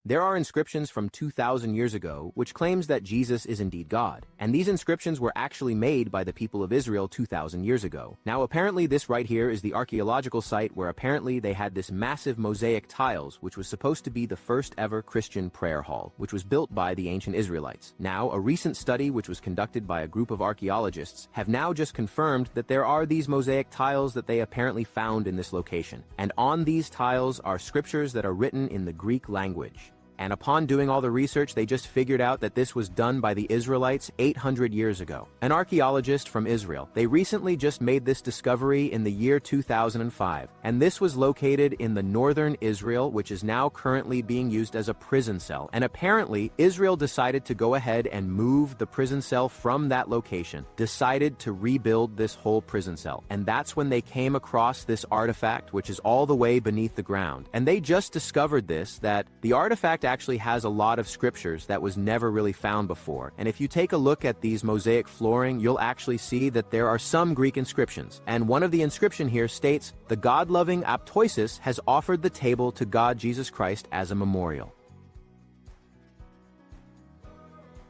There are inscriptions from 2,000 years ago which claims that Jesus is indeed God, and these inscriptions were actually made by the people of Israel 2,000 years ago. Now apparently this right here is the archaeological site where apparently they had this massive mosaic tiles which was supposed to be the first ever Christian prayer hall, which was built by the ancient Israelites. Now a recent study which was conducted by a group of archaeologists have now just confirmed that there are these mosaic tiles that they apparently found in this location, and on these tiles are scriptures that are written in the Greek language. And upon doing all the research, they just figured out that this was done by the Israelites 800 years ago. An archaeologist from Israel, they recently just made this discovery in the year 2005, and this was located in the northern Israel, which is now currently being used as a prison cell. And apparently, Israel decided to go ahead and move the prison cell from that location, decided to rebuild this whole prison cell. And that's when they came across this artifact, which is all the way beneath the ground. And they just discovered this, that the artifact actually has a lot of scriptures that was never really found before. And if you take a look at these mosaic flooring, you'll actually see that there are some Greek inscriptions. And one of the inscription here states, "The God-loving Aptoisis has offered the table to God Jesus Christ as a memorial."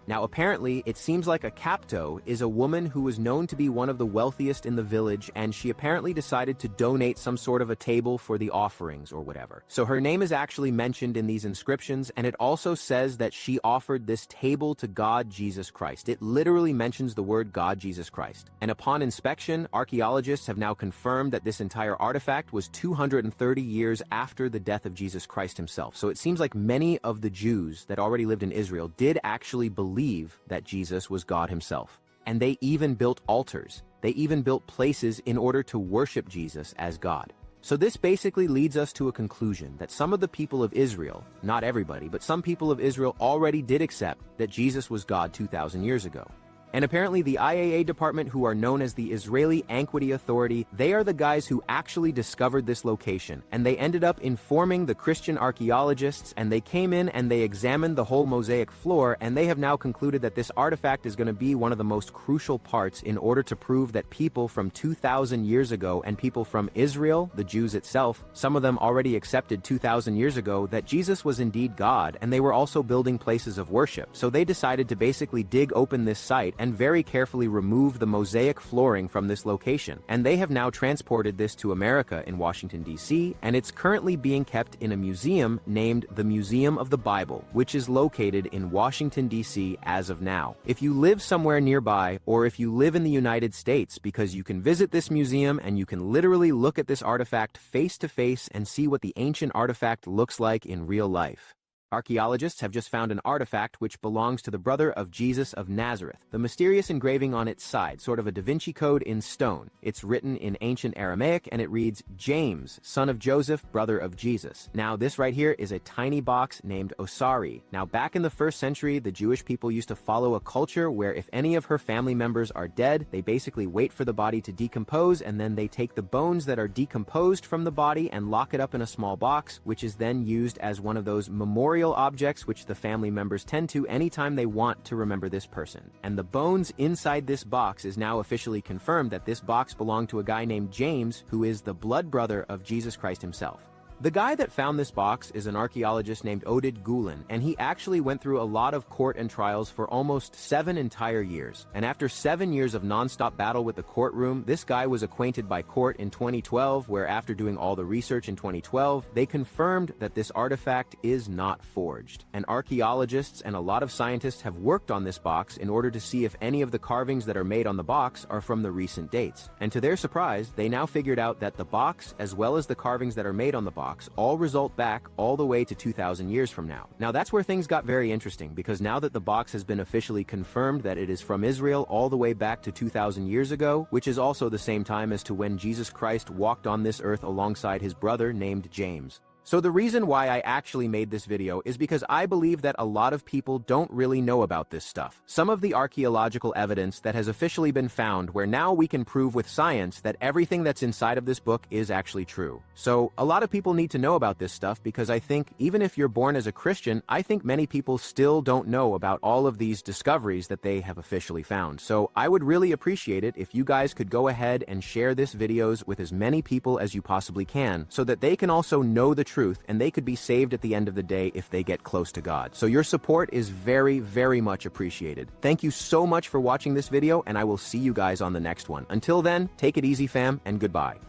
Now apparently, it seems like a capto is a woman who was known to be one of the wealthiest in the village, and she apparently decided to donate some sort of a table for the offerings or whatever. So her name is actually mentioned in these inscriptions, and it also says that she offered this table to God Jesus Christ. It literally mentions the word God Jesus Christ. And upon inspection, archaeologists have now confirmed that this entire artifact was 230 years after the death of Jesus Christ himself. So it seems like many of the Jews that already lived in Israel did actually believe that Jesus was God himself. And they even built altars. They even built places in order to worship Jesus as God. So this basically leads us to a conclusion that some of the people of Israel, not everybody, but some people of Israel already did accept that Jesus was God 2,000 years ago. And apparently the IAA department, who are known as the Israeli Antiquity Authority, they are the guys who actually discovered this location, and they ended up informing the Christian archaeologists, and they came in and they examined the whole mosaic floor, and they have now concluded that this artifact is going to be one of the most crucial parts in order to prove that people from 2,000 years ago and people from Israel, the Jews itself, some of them already accepted 2,000 years ago that Jesus was indeed God, and they were also building places of worship. So they decided to basically dig open this site and very carefully remove the mosaic flooring from this location. And they have now transported this to America in Washington, D.C., and it's currently being kept in a museum named the Museum of the Bible, which is located in Washington, D.C. as of now. If you live somewhere nearby, or if you live in the United States, because you can visit this museum and you can literally look at this artifact face to face and see what the ancient artifact looks like in real life. Archaeologists have just found an artifact which belongs to the brother of Jesus of Nazareth. The mysterious engraving on its side, sort of a Da Vinci Code in stone. It's written in ancient Aramaic, and it reads, "James, son of Joseph, brother of Jesus." Now this right here is a tiny box named Osari. Now back in the 1st century, the Jewish people used to follow a culture where if any of her family members are dead, they basically wait for the body to decompose, and then they take the bones that are decomposed from the body and lock it up in a small box, which is then used as one of those memorial objects which the family members tend to anytime they want to remember this person. And the bones inside this box is now officially confirmed that this box belonged to a guy named James, who is the blood brother of Jesus Christ himself. The guy that found this box is an archaeologist named Oded Gulen, and he actually went through a lot of court and trials for almost 7 entire years. And after 7 years of non-stop battle with the courtroom, this guy was acquainted by court in 2012, where after doing all the research in 2012, they confirmed that this artifact is not forged. And archaeologists and a lot of scientists have worked on this box in order to see if any of the carvings that are made on the box are from the recent dates. And to their surprise, they now figured out that the box, as well as the carvings that are made on the box, all result back all the way to 2,000 years from now. Now that's where things got very interesting, because now that the box has been officially confirmed that it is from Israel all the way back to 2,000 years ago, which is also the same time as to when Jesus Christ walked on this earth alongside his brother named James. So the reason why I actually made this video is because I believe that a lot of people don't really know about this stuff. Some of the archaeological evidence that has officially been found, where now we can prove with science that everything that's inside of this book is actually true. So a lot of people need to know about this stuff, because I think even if you're born as a Christian, I think many people still don't know about all of these discoveries that they have officially found. So I would really appreciate it if you guys could go ahead and share this videos with as many people as you possibly can, so that they can also know the truth truth, and they could be saved at the end of the day if they get close to God. So your support is very, very much appreciated. Thank you so much for watching this video, and I will see you guys on the next one. Until then, take it easy, fam, and goodbye.